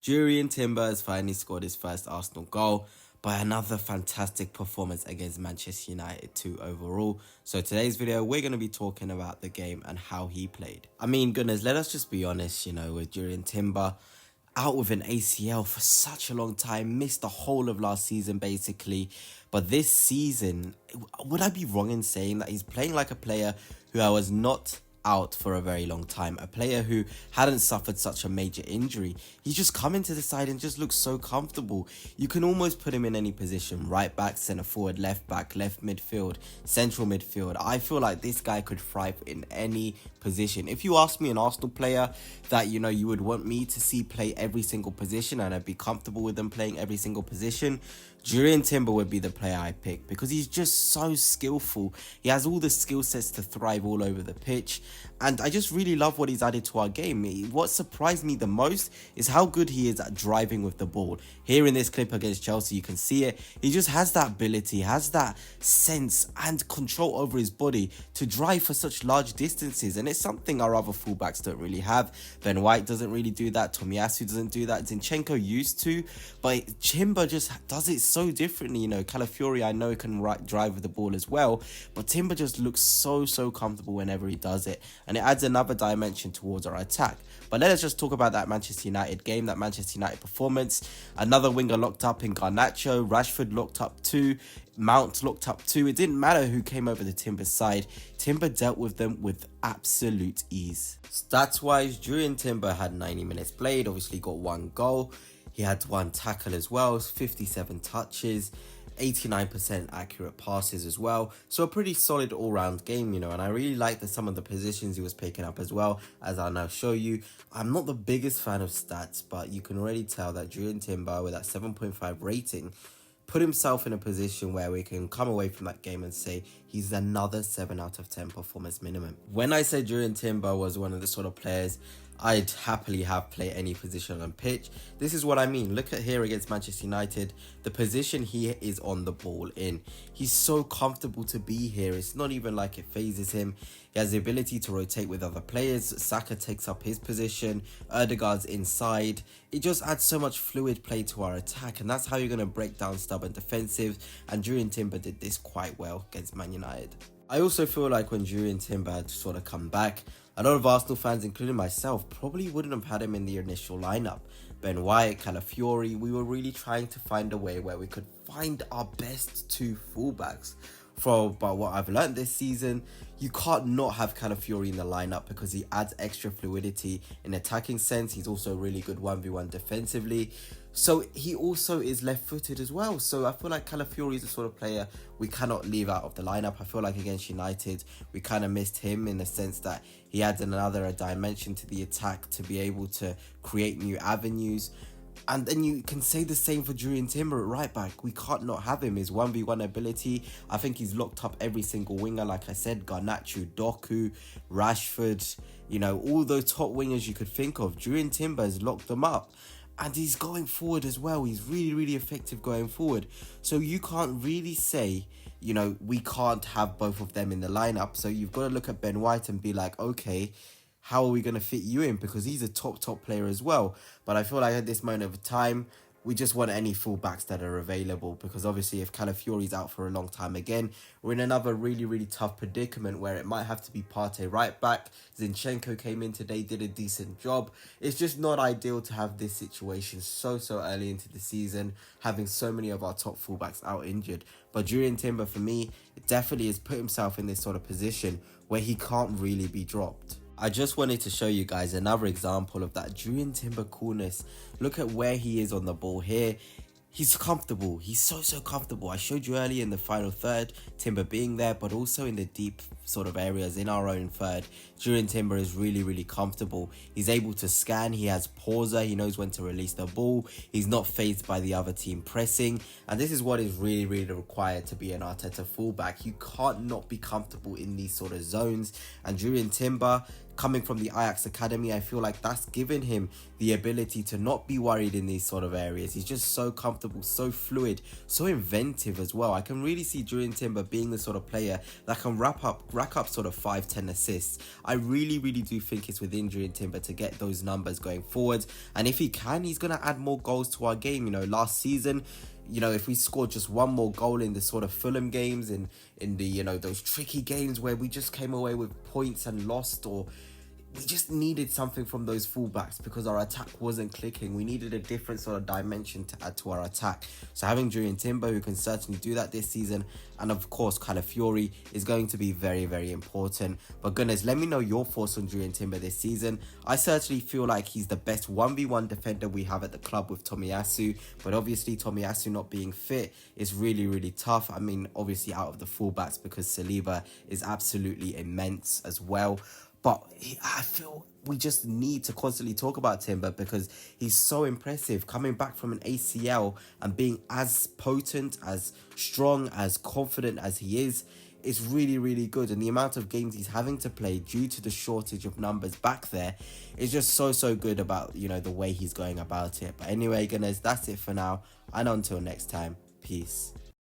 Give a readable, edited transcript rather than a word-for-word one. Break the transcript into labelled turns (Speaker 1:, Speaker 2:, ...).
Speaker 1: Jurrien Timber has finally scored his first Arsenal goal by another fantastic performance against Manchester United 2 overall. So today's video, we're going to be talking about the game and how he played. I mean, goodness, let us just be honest, with Jurrien Timber out with an ACL for such a long time, missed the whole of last season basically. But this season, would I be wrong in saying that he's playing like a player who I was not out for a very long time, a player who hadn't suffered such a major injury? He's just come into the side and just looks so comfortable. You can almost put him in any position: right back, centre forward, left back, left midfield, central midfield. I feel like this guy could thrive in any position. If you ask me an Arsenal player that you would want me to see play every single position and I'd be comfortable with them playing every single position, Jurrien Timber would be the player I pick, because he's just so skillful. He has all the skill sets to thrive all over the pitch, and I just really love what he's added to our game. What surprised me the most is how good he is at driving with the ball. Here in this clip against Chelsea, you can see it. He just has that ability, has that sense and control over his body to drive for such large distances, and it's something our other fullbacks don't really have. Ben White doesn't really do that, Tomiyasu doesn't do that, Zinchenko used to, but Timber just does it so differently. Calafiori, I know, can drive with the ball as well, but Timber just looks so comfortable whenever he does it, and it adds another dimension towards our attack. But let us just talk about that Manchester United game, that Manchester United performance. Another winger locked up in Garnacho, Rashford locked up too, Mount locked up too. It didn't matter who came over the Timber side. Timber dealt with them with absolute ease. Stats wise, Jurrien Timber had 90 minutes played, obviously got one goal. He had one tackle as well, 57 touches, 89% accurate passes as well. So a pretty solid all-round game, and I really like some of the positions he was picking up as well, as I'll now show you. I'm not the biggest fan of stats, but you can already tell that Jurrien Timber, with that 7.5 rating, put himself in a position where we can come away from that game and say he's another 7 out of 10 performance minimum. When I said Jurrien Timber was one of the sort of players I'd happily have play any position on pitch, this is what I mean. Look at here against Manchester United, the position he is on the ball in. He's so comfortable to be here. It's not even like it phases him. He has the ability to rotate with other players. Saka takes up his position, Ødegaard's inside. It just adds so much fluid play to our attack, and that's how you're going to break down stubborn defensives, and Jurrien Timber did this quite well against Man United. I also feel like when Jurrien Timber had sort of come back, a lot of Arsenal fans, including myself, probably wouldn't have had him in the initial lineup. Ben White, Calafiori, we were really trying to find a way where we could find our best two fullbacks. But what I've learned this season, you can't not have Calafiori in the lineup because he adds extra fluidity in attacking sense. He's also really good 1v1 defensively. So he also is left-footed as well. So I feel like Calafiori is the sort of player we cannot leave out of the lineup. I feel like against United, we kind of missed him in the sense that he adds another dimension to the attack to be able to create new avenues. And then you can say the same for Jurrien Timber at right back. We can't not have him. His 1v1 ability, I think he's locked up every single winger. Like I said, Garnacho, Doku, Rashford, all those top wingers you could think of. Jurrien Timber has locked them up. And he's going forward as well. He's really effective going forward. So you can't really say, we can't have both of them in the lineup. So you've got to look at Ben White and be like, okay, how are we going to fit you in? Because he's a top player as well. But I feel like at this moment of time, we just want any fullbacks that are available, because obviously if Calafiori's out for a long time again, we're in another really tough predicament where it might have to be Partey right back. Zinchenko came in today, did a decent job. It's just not ideal to have this situation so early into the season, having so many of our top fullbacks out injured. But Jurrien Timber, for me, it definitely has put himself in this sort of position where he can't really be dropped. I just wanted to show you guys another example of that Jurrien Timber coolness. Look at where he is on the ball here. He's comfortable. He's so comfortable. I showed you earlier in the final third, Timber being there, but also in the deep sort of areas in our own third. Jurrien Timber is really comfortable. He's able to scan. He has pauser. He knows when to release the ball. He's not fazed by the other team pressing. And this is what is really required to be an Arteta fullback. You can't not be comfortable in these sort of zones. And Jurrien Timber coming from the Ajax Academy, I feel like that's given him the ability to not be worried in these sort of areas. He's just so comfortable, so fluid, so inventive as well. I can really see Jurrien Timber being the sort of player that can rack up sort of 5-10 assists. I really do think it's within Jurrien Timber to get those numbers going forward, and if he can, he's going to add more goals to our game. You know, last season, you know, if we scored just one more goal in the sort of Fulham games, in the, you know, those tricky games where we just came away with points and lost, or we just needed something from those fullbacks because our attack wasn't clicking. We needed a different sort of dimension to add to our attack. So having Jurrien Timber, who can certainly do that this season, and of course Calafiori, is going to be very important. But goodness, let me know your thoughts on Jurrien Timber this season. I certainly feel like he's the best 1v1 defender we have at the club with Tomiyasu, but obviously Tomiyasu not being fit is really tough. I mean, obviously out of the fullbacks, because Saliba is absolutely immense as well. But I feel we just need to constantly talk about Timber because he's so impressive. Coming back from an ACL and being as potent, as strong, as confident as he is really good. And the amount of games he's having to play due to the shortage of numbers back there is just so good about, you know, the way he's going about it. But anyway, guys, that's it for now. And until next time, peace.